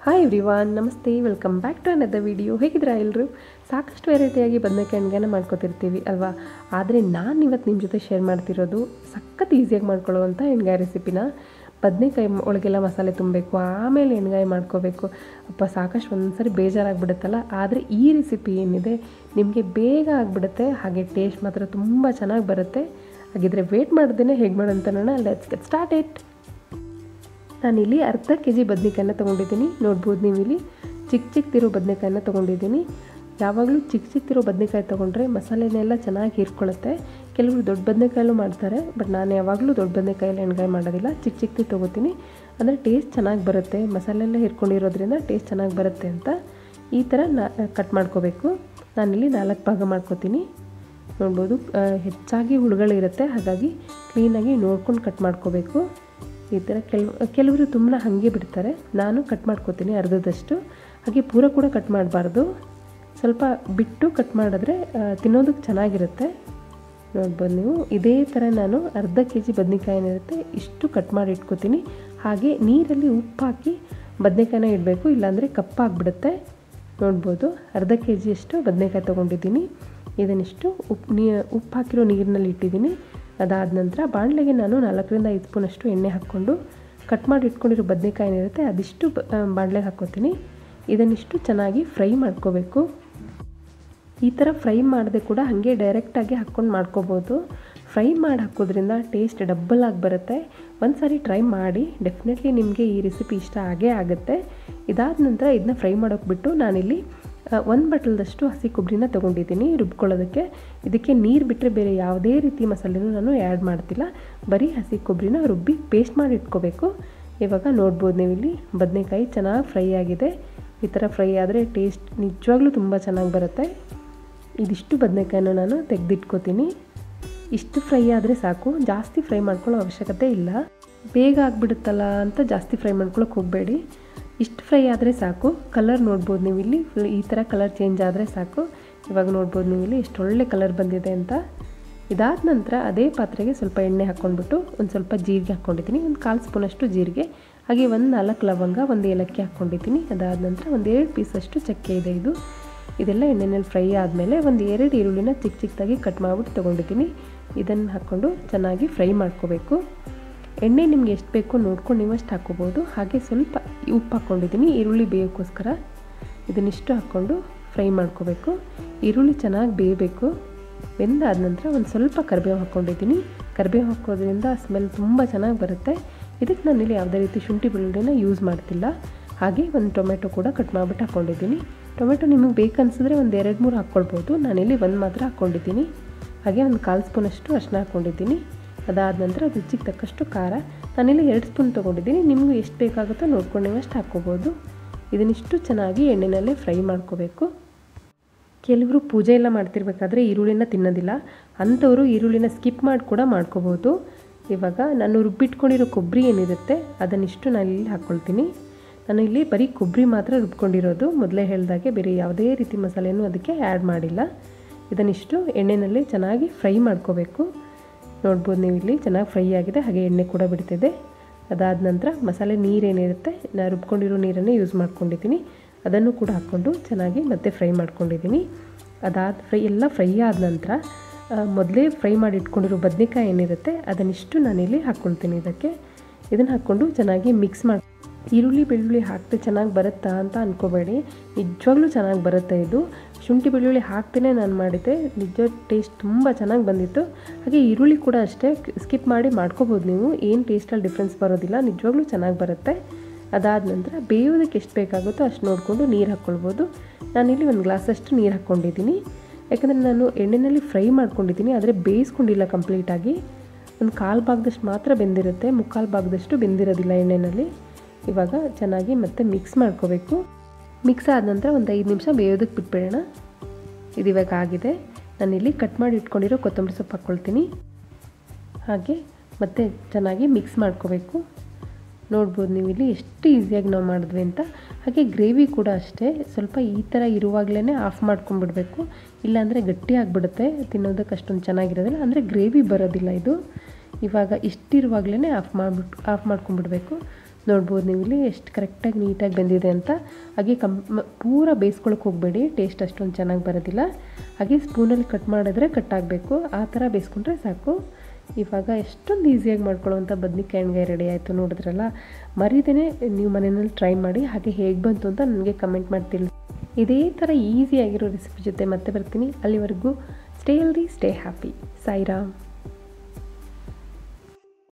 Hi everyone, ನಮಸ್ತೆ, welcome back to another video. ಹೇಗಿದ್ದೀರಾ ಎಲ್ಲರೂ? ಸಾಕಷ್ಟು ವೆರೈಟಿಯಾಗಿ ಬದನೆಕಾಯಿ ಎಣ್ಗಾಯನ್ನ ಮಾಡ್ಕೊತಿರ್ತೀವಿ ಅಲ್ವಾ. ಆದರೆ ನಾನು ಇವತ್ತು ನಿಮ್ಮ ಜೊತೆ ಶೇರ್ ಮಾಡ್ತಿರೋದು ಸಖತ್ ಈಸಿಯಾಗಿ ಮಾಡ್ಕೊಳ್ಳೋವಂಥ ಎಣ್ಗಾಯಿ ರೆಸಿಪಿನ. ಬದನೆಕಾಯಿ ಒಳಗೆಲ್ಲ ಮಸಾಲೆ ತುಂಬಬೇಕು, ಆಮೇಲೆ ಎಣ್ಗಾಯಿ ಮಾಡ್ಕೋಬೇಕು. ಸಾಕಷ್ಟು ಒಂದ್ಸರಿ ಬೇಜಾರಾಗಿಬಿಡುತ್ತಲ್ಲ. ಆದರೆ ಈ ರೆಸಿಪಿ ಏನಿದೆ ನಿಮಗೆ ಬೇಗ ಆಗಿಬಿಡುತ್ತೆ, ಹಾಗೆ ಟೇಸ್ಟ್ ಮಾತ್ರ ತುಂಬ ಚೆನ್ನಾಗಿ ಬರುತ್ತೆ. ಹಾಗಿದ್ರೆ ವೇಟ್ ಮಾಡ್ದೇ ಹೇಗೆ ಮಾಡೋಂತ ನೋಡೋಣ. Let's get start it. ನಾನಿಲ್ಲಿ ಅರ್ಧ ಕೆಜಿ ಬದನೆಕಾಯನ್ನ ತೊಗೊಂಡಿದ್ದೀನಿ. ನೋಡ್ಬೋದು ನೀವು ಇಲ್ಲಿ ಚಿಕ್ಕದಿರೋ ಬದನೆಕಾಯನ್ನ ತೊಗೊಂಡಿದ್ದೀನಿ. ಯಾವಾಗಲೂ ಚಿಕ್ಕದಿರೋ ಬದನೆಕಾಯಿ ತೊಗೊಂಡ್ರೆ ಮಸಾಲೆನೆಲ್ಲ ಚೆನ್ನಾಗಿ ಹೀರ್ಕೊಳ್ಳುತ್ತೆ. ಕೆಲವರು ದೊಡ್ಡ ಬದನೆಕಾಯಲ್ಲೂ ಮಾಡ್ತಾರೆ, ಬಟ್ ನಾನು ಯಾವಾಗಲೂ ದೊಡ್ಡ ಬದನೆಕಾಯಲ್ಲಿ ಎಣ್ಗಾಯಿ ಮಾಡೋದಿಲ್ಲ, ಚಿಕ್ಕದು ತೊಗೋತೀನಿ. ಅಂದರೆ ಟೇಸ್ಟ್ ಚೆನ್ನಾಗಿ ಬರುತ್ತೆ, ಮಸಾಲೆ ಎಲ್ಲ ಹಿರ್ಕೊಂಡಿರೋದ್ರಿಂದ ಟೇಸ್ಟ್ ಚೆನ್ನಾಗಿ ಬರುತ್ತೆ ಅಂತ ಈ ಥರ ಕಟ್ ಮಾಡ್ಕೋಬೇಕು. ನಾನಿಲ್ಲಿ 4 ಭಾಗ ಮಾಡ್ಕೋತೀನಿ. ನೋಡ್ಬೋದು ಹೆಚ್ಚಾಗಿ ಹುಳುಗಳಿರುತ್ತೆ, ಹಾಗಾಗಿ ಕ್ಲೀನಾಗಿ ನೋಡ್ಕೊಂಡು ಕಟ್ ಮಾಡ್ಕೋಬೇಕು. ಈ ಥರ ಕೆಲವರು ತುಂಬ ಹಾಗೆ ಬಿಡ್ತಾರೆ, ನಾನು ಕಟ್ ಮಾಡ್ಕೋತೀನಿ ಅರ್ಧದಷ್ಟು. ಹಾಗೆ ಪೂರ ಕೂಡ ಕಟ್ ಮಾಡಬಾರ್ದು, ಸ್ವಲ್ಪ ಬಿಟ್ಟು ಕಟ್ ಮಾಡಿದ್ರೆ ತಿನ್ನೋದಕ್ಕೆ ಚೆನ್ನಾಗಿರುತ್ತೆ. ನೋಡ್ಬೋದು ನೀವು, ಇದೇ ಥರ ನಾನು ಅರ್ಧ ಕೆಜಿ ಬದನೆಕಾಯಿ ಏನಿರುತ್ತೆ ಇಷ್ಟು ಕಟ್ ಮಾಡಿ ಇಟ್ಕೋತೀನಿ. ಹಾಗೆ ನೀರಲ್ಲಿ ಉಪ್ಪು ಹಾಕಿ ಬದನೆಕಾಯಿನ ಇಡಬೇಕು, ಇಲ್ಲಾಂದರೆ ಕಪ್ಪಾಗಿಬಿಡುತ್ತೆ. ನೋಡ್ಬೋದು ಅರ್ಧ ಕೆಜಿಯಷ್ಟು ಬದನೆಕಾಯಿ ತೊಗೊಂಡಿದ್ದೀನಿ. ಇದನ್ನಿಷ್ಟು ಉಪ್ಪು ಹಾಕಿರೋ ನೀರಿನಲ್ಲಿ ಇಟ್ಟಿದ್ದೀನಿ. ಅದಾದ ನಂತರ ಬಾಣಲೆಗೆ ನಾನು 4ರಿಂದ 5 ಸ್ಪೂನಷ್ಟು ಎಣ್ಣೆ ಹಾಕ್ಕೊಂಡು ಕಟ್ ಮಾಡಿ ಇಟ್ಕೊಂಡಿರೋ ಬದನೆಕಾಯಿ ಏನಿರುತ್ತೆ ಅದಿಷ್ಟು ಬಾಣಲೆಗೆ ಹಾಕ್ಕೋತೀನಿ. ಇದನ್ನಿಷ್ಟು ಚೆನ್ನಾಗಿ ಫ್ರೈ ಮಾಡ್ಕೋಬೇಕು. ಈ ಥರ ಫ್ರೈ ಮಾಡದೆ ಕೂಡ ಹಾಗೆ ಡೈರೆಕ್ಟಾಗಿ ಹಾಕ್ಕೊಂಡು ಮಾಡ್ಕೋಬೋದು. ಫ್ರೈ ಮಾಡಿ ಹಾಕೋದ್ರಿಂದ ಟೇಸ್ಟ್ ಡಬ್ಬಲ್ ಆಗಿ ಬರುತ್ತೆ. ಒಂದು ಸಾರಿ ಟ್ರೈ ಮಾಡಿ, ಡೆಫಿನೆಟ್ಲಿ ನಿಮಗೆ ಈ ರೆಸಿಪಿ ಇಷ್ಟ ಆಗೇ ಆಗುತ್ತೆ. ಇದಾದ ನಂತರ ಇದನ್ನ ಫ್ರೈ ಮಾಡೋಕೆ ಬಿಟ್ಟು ನಾನಿಲ್ಲಿ 1 ಬಟ್ಲದಷ್ಟು ಹಸಿ ಕೊಬ್ಬರಿನ ತೊಗೊಂಡಿದ್ದೀನಿ ರುಬ್ಕೊಳ್ಳೋದಕ್ಕೆ. ಇದಕ್ಕೆ ನೀರು ಬಿಟ್ಟರೆ ಬೇರೆ ಯಾವುದೇ ರೀತಿ ಮಸಾಲೆನೂ ನಾನು ಆ್ಯಡ್ ಮಾಡ್ತಿಲ್ಲ, ಬರೀ ಹಸಿ ಕೊಬ್ಬರಿನ ರುಬ್ಬಿ ಪೇಸ್ಟ್ ಮಾಡಿ ಇಟ್ಕೋಬೇಕು. ಇವಾಗ ನೋಡ್ಬೋದು ನೀವು ಇಲ್ಲಿ ಬದನೆಕಾಯಿ ಚೆನ್ನಾಗಿ ಫ್ರೈ ಆಗಿದೆ. ಈ ಥರ ಫ್ರೈ ಆದರೆ ಟೇಸ್ಟ್ ನಿಜವಾಗ್ಲೂ ತುಂಬ ಚೆನ್ನಾಗಿ ಬರುತ್ತೆ. ಇದಿಷ್ಟು ಬದನೆಕಾಯನ್ನು ನಾನು ತೆಗೆದಿಟ್ಕೋತೀನಿ. ಇಷ್ಟು ಫ್ರೈ ಆದರೆ ಸಾಕು, ಜಾಸ್ತಿ ಫ್ರೈ ಮಾಡ್ಕೊಳ್ಳೋ ಅವಶ್ಯಕತೆ ಇಲ್ಲ. ಬೇಗ ಆಗಿಬಿಡುತ್ತಲ್ಲ ಅಂತ ಜಾಸ್ತಿ ಫ್ರೈ ಮಾಡ್ಕೊಳ್ಳೋಕೆ ಹೋಗಬೇಡಿ. ಇಷ್ಟು ಫ್ರೈ ಆದರೆ ಸಾಕು. ಕಲರ್ ನೋಡ್ಬೋದು ನೀವು ಇಲ್ಲಿ, ಈ ಥರ ಕಲರ್ ಚೇಂಜ್ ಆದರೆ ಸಾಕು. ಇವಾಗ ನೋಡ್ಬೋದು ನೀವು ಇಲ್ಲಿ ಎಷ್ಟು ಒಳ್ಳೆ ಕಲರ್ ಬಂದಿದೆ ಅಂತ. ಇದಾದ ನಂತರ ಅದೇ ಪಾತ್ರೆಗೆ ಸ್ವಲ್ಪ ಎಣ್ಣೆ ಹಾಕ್ಕೊಂಡ್ಬಿಟ್ಟು ಒಂದು ಸ್ವಲ್ಪ ಜೀರಿಗೆ ಹಾಕ್ಕೊಂಡಿದ್ದೀನಿ, ಒಂದು 1/4 ಸ್ಪೂನಷ್ಟು ಜೀರಿಗೆ, ಹಾಗೆ 4 ಲವಂಗ, 1 ಏಲಕ್ಕಿ ಹಾಕ್ಕೊಂಡಿದ್ದೀನಿ. ಅದಾದ ನಂತರ 2 ಪೀಸಷ್ಟು ಚಕ್ಕೆ ಇದೆ. ಇದೆಲ್ಲ ಎಣ್ಣೆನಲ್ಲಿ ಫ್ರೈ ಆದಮೇಲೆ 2 ಈರುಳ್ಳಿನ ಚಿಕ್ಕದಾಗಿ ಕಟ್ ಮಾಡಿಬಿಟ್ಟು ತೊಗೊಂಡಿದ್ದೀನಿ. ಇದನ್ನು ಹಾಕ್ಕೊಂಡು ಚೆನ್ನಾಗಿ ಫ್ರೈ ಮಾಡ್ಕೋಬೇಕು. ಎಣ್ಣೆ ನಿಮ್ಗೆ ಎಷ್ಟು ಬೇಕೋ ನೋಡ್ಕೊಂಡು ನೀವು ಅಷ್ಟು ಹಾಕ್ಕೋಬೋದು. ಹಾಗೆ ಸ್ವಲ್ಪ ಉಪ್ಪು ಹಾಕ್ಕೊಂಡಿದ್ದೀನಿ ಈರುಳ್ಳಿ ಬೇಯೋಕ್ಕೋಸ್ಕರ. ಇದನ್ನಿಷ್ಟು ಹಾಕ್ಕೊಂಡು ಫ್ರೈ ಮಾಡ್ಕೋಬೇಕು. ಈರುಳ್ಳಿ ಚೆನ್ನಾಗಿ ಬೇಯಬೇಕು. ಬೆಂದಾದ ನಂತರ ಒಂದು ಸ್ವಲ್ಪ ಕರಿಬೇವು ಹಾಕ್ಕೊಂಡಿದ್ದೀನಿ. ಕರಿಬೇವು ಹಾಕೋದ್ರಿಂದ ಸ್ಮೆಲ್ ತುಂಬ ಚೆನ್ನಾಗಿ ಬರುತ್ತೆ. ಇದಕ್ಕೆ ನಾನಿಲ್ಲಿ ಯಾವುದೇ ರೀತಿ ಶುಂಠಿ ಬೆಳ್ಳುಳ್ಳಿನ ಯೂಸ್ ಮಾಡ್ತಿಲ್ಲ. ಹಾಗೆ ಒಂದು ಟೊಮೆಟೊ ಕೂಡ ಕಟ್ ಮಾಡಿಬಿಟ್ಟು ಹಾಕ್ಕೊಂಡಿದ್ದೀನಿ. ಟೊಮೆಟೊ ನಿಮಗೆ ಬೇಕನ್ಸಿದ್ರೆ ಒಂದು 2-3 ಹಾಕ್ಕೊಳ್ಬೋದು. ನಾನಿಲ್ಲಿ 1 ಮಾತ್ರ ಹಾಕ್ಕೊಂಡಿದ್ದೀನಿ. ಹಾಗೆ ಒಂದು 1/4 ಸ್ಪೂನಷ್ಟು ಅರಿಶಿನ ಹಾಕ್ಕೊಂಡಿದ್ದೀನಿ. ಅದಾದ ನಂತರ ರುಚಿಗೆ ತಕ್ಕಷ್ಟು ಖಾರ, ನಾನಿಲ್ಲಿ 2 ಸ್ಪೂನ್ ತೊಗೊಂಡಿದ್ದೀನಿ. ನಿಮಗೂ ಎಷ್ಟು ಬೇಕಾಗುತ್ತೋ ನೋಡ್ಕೊಂಡು ನೀವು ಅಷ್ಟು ಹಾಕ್ಕೋಬೋದು. ಇದನ್ನಿಷ್ಟು ಚೆನ್ನಾಗಿ ಎಣ್ಣೆನಲ್ಲೇ ಫ್ರೈ ಮಾಡ್ಕೋಬೇಕು. ಕೆಲವರು ಪೂಜೆ ಎಲ್ಲ ಮಾಡ್ತಿರ್ಬೇಕಾದ್ರೆ ಈರುಳ್ಳಿನ ತಿನ್ನೋದಿಲ್ಲ, ಅಂಥವರು ಈರುಳ್ಳಿನ ಸ್ಕಿಪ್ ಮಾಡಿ ಕೂಡ ಮಾಡ್ಕೋಬೋದು. ಇವಾಗ ನಾನು ರುಬ್ಬಿಟ್ಕೊಂಡಿರೋ ಕೊಬ್ಬರಿ ಏನಿರುತ್ತೆ ಅದನ್ನಿಷ್ಟು ನಾನಿಲ್ಲಿ ಹಾಕ್ಕೊಳ್ತೀನಿ. ನಾನು ಇಲ್ಲಿ ಬರೀ ಕೊಬ್ಬರಿ ಮಾತ್ರ ರುಬ್ಕೊಂಡಿರೋದು, ಮೊದಲೇ ಹೇಳಿದಾಗೆ ಬೇರೆ ಯಾವುದೇ ರೀತಿ ಮಸಾಲೆನೂ ಅದಕ್ಕೆ ಆ್ಯಡ್ ಮಾಡಿಲ್ಲ. ಇದನ್ನಿಷ್ಟು ಎಣ್ಣೆಯಲ್ಲಿ ಚೆನ್ನಾಗಿ ಫ್ರೈ ಮಾಡ್ಕೋಬೇಕು. ನೋಡ್ಬೋದು ನೀವು ಇಲ್ಲಿ ಚೆನ್ನಾಗಿ ಫ್ರೈ ಆಗಿದೆ, ಹಾಗೆ ಎಣ್ಣೆ ಕೂಡ ಬಿಡ್ತಿದೆ. ಅದಾದ ನಂತರ ಮಸಾಲೆ ನೀರೇನಿರುತ್ತೆ ನಾನು ರುಬ್ಕೊಂಡಿರೋ ನೀರನ್ನೇ ಯೂಸ್ ಮಾಡ್ಕೊಂಡಿದ್ದೀನಿ, ಅದನ್ನು ಕೂಡ ಹಾಕ್ಕೊಂಡು ಚೆನ್ನಾಗಿ ಮತ್ತೆ ಫ್ರೈ ಮಾಡ್ಕೊಂಡಿದ್ದೀನಿ. ಎಲ್ಲ ಫ್ರೈ ಆದ ನಂತರ ಮೊದಲೇ ಫ್ರೈ ಮಾಡಿ ಇಟ್ಕೊಂಡಿರೋ ಬದನೆಕಾಯಿ ಏನಿರುತ್ತೆ ಅದನ್ನಿಷ್ಟು ನಾನಿಲ್ಲಿ ಹಾಕ್ಕೊಳ್ತೀನಿ. ಇದನ್ನು ಹಾಕ್ಕೊಂಡು ಚೆನ್ನಾಗಿ ಮಿಕ್ಸ್ ಮಾಡಿ. ಈರುಳ್ಳಿ ಬೆಳ್ಳುಳ್ಳಿ ಹಾಕ್ತೆ ಚೆನ್ನಾಗಿ ಬರುತ್ತಾ ಅಂತ ಅಂದ್ಕೋಬೇಡಿ, ನಿಜವಾಗ್ಲೂ ಚೆನ್ನಾಗಿ ಬರುತ್ತೆ. ಇದು ಶುಂಠಿ ಬೆಳ್ಳುಳ್ಳಿ ಹಾಕ್ತೇನೆ ನಾನು ಮಾಡಿದ್ದೆ, ನಿಜ ಟೇಸ್ಟ್ ತುಂಬ ಚೆನ್ನಾಗಿ ಬಂದಿತ್ತು. ಹಾಗೆ ಈರುಳ್ಳಿ ಕೂಡ ಅಷ್ಟೇ ಸ್ಕಿಪ್ ಮಾಡಿ ಮಾಡ್ಕೋಬೋದು ನೀವು, ಏನು ಟೇಸ್ಟಲ್ಲಿ ಡಿಫ್ರೆನ್ಸ್ ಬರೋದಿಲ್ಲ, ನಿಜವಾಗ್ಲೂ ಚೆನ್ನಾಗಿ ಬರುತ್ತೆ. ಅದಾದ ನಂತರ ಬೇಯೋದಕ್ಕೆ ಎಷ್ಟು ಬೇಕಾಗುತ್ತೋ ಅಷ್ಟು ನೋಡಿಕೊಂಡು ನೀರು ಹಾಕ್ಕೊಳ್ಬೋದು. ನಾನಿಲ್ಲಿ 1 ಗ್ಲಾಸಷ್ಟು ನೀರು ಹಾಕ್ಕೊಂಡಿದ್ದೀನಿ, ಯಾಕಂದರೆ ನಾನು ಎಣ್ಣೆಯಲ್ಲಿ ಫ್ರೈ ಮಾಡ್ಕೊಂಡಿದ್ದೀನಿ, ಆದರೆ ಬೇಯಿಸ್ಕೊಂಡಿಲ್ಲ ಕಂಪ್ಲೀಟಾಗಿ. ಒಂದು 1/4 ಭಾಗದಷ್ಟು ಮಾತ್ರ ಬೆಂದಿರುತ್ತೆ, 3/4 ಭಾಗದಷ್ಟು ಬೆಂದಿರೋದಿಲ್ಲ ಎಣ್ಣೆಯಲ್ಲಿ. ಇವಾಗ ಚೆನ್ನಾಗಿ ಮತ್ತೆ ಮಿಕ್ಸ್ ಮಾಡ್ಕೋಬೇಕು. ಮಿಕ್ಸ್ ಆದ ನಂತರ ಒಂದು 5 ನಿಮಿಷ ಬೇಯೋದಕ್ಕೆ ಬಿಟ್ಬಿಡೋಣ. ಇವಾಗ ಆಗಿದೆ. ನಾನಿಲ್ಲಿ ಕಟ್ ಮಾಡಿ ಇಟ್ಕೊಂಡಿರೋ ಕೊತ್ತಂಬರಿ ಸೊಪ್ಪು ಹಾಕ್ಕೊಳ್ತೀನಿ. ಹಾಗೆ ಮತ್ತೆ ಚೆನ್ನಾಗಿ ಮಿಕ್ಸ್ ಮಾಡ್ಕೋಬೇಕು. ನೋಡ್ಬೋದು ನೀವು ಇಲ್ಲಿ ಎಷ್ಟು ಈಸಿಯಾಗಿ ನಾವು ಮಾಡಿದ್ವಿ ಅಂತ. ಹಾಗೆ ಗ್ರೇವಿ ಕೂಡ ಅಷ್ಟೇ, ಸ್ವಲ್ಪ ಈ ಥರ ಇರುವಾಗಲೇ ಆಫ್ ಮಾಡ್ಕೊಂಡ್ಬಿಡ್ಬೇಕು, ಇಲ್ಲಾಂದರೆ ಗಟ್ಟಿ ಆಗಿಬಿಡುತ್ತೆ, ತಿನ್ನೋದಕ್ಕೆ ಅಷ್ಟೊಂದು ಚೆನ್ನಾಗಿರೋದಿಲ್ಲ, ಅಂದರೆ ಗ್ರೇವಿ ಬರೋದಿಲ್ಲ ಇದು. ಇವಾಗ ಇಷ್ಟಿರುವಾಗಲೇ ಆಫ್ ಮಾಡ್ಕೊಂಡ್ಬಿಡ್ಬೇಕು. ನೋಡ್ಬೋದು ನೀವು ಇಲ್ಲಿ ಎಷ್ಟು ಕರೆಕ್ಟಾಗಿ ನೀಟಾಗಿ ಬೆಂದಿದೆ ಅಂತ. ಹಾಗೆ ಪೂರ ಬೇಯಿಸ್ಕೊಳಕ್ಕೆ ಹೋಗಬೇಡಿ, ಟೇಸ್ಟ್ ಅಷ್ಟೊಂದು ಚೆನ್ನಾಗಿ ಬರೋದಿಲ್ಲ. ಹಾಗೆ ಸ್ಪೂನಲ್ಲಿ ಕಟ್ ಮಾಡಿದ್ರೆ ಕಟ್ ಆಗಬೇಕು, ಆ ಥರ ಬೇಯಿಸ್ಕೊಂಡ್ರೆ ಸಾಕು. ಇವಾಗ ಎಷ್ಟೊಂದು ಈಸಿಯಾಗಿ ಮಾಡ್ಕೊಳ್ಳೋವಂಥ ಬದ್ನಿಕಾಯಿ ಎಣ್ಗಾಯಿ ರೆಡಿ ಆಯಿತು ನೋಡಿದ್ರಲ್ಲ. ಮರಿದೇನೆ ನೀವು ಮನೆಯಲ್ಲಿ ಟ್ರೈ ಮಾಡಿ, ಹಾಗೆ ಹೇಗೆ ಬಂತು ಅಂತ ನನಗೆ ಕಮೆಂಟ್ ಮಾಡಿ ತಿಳಿಸಿ. ಇದೇ ಥರ ಈಸಿಯಾಗಿರೋ ರೆಸಿಪಿ ಜೊತೆ ಮತ್ತೆ ಬರ್ತೀನಿ. ಅಲ್ಲಿವರೆಗೂ stay healthy, stay happy. Sairam.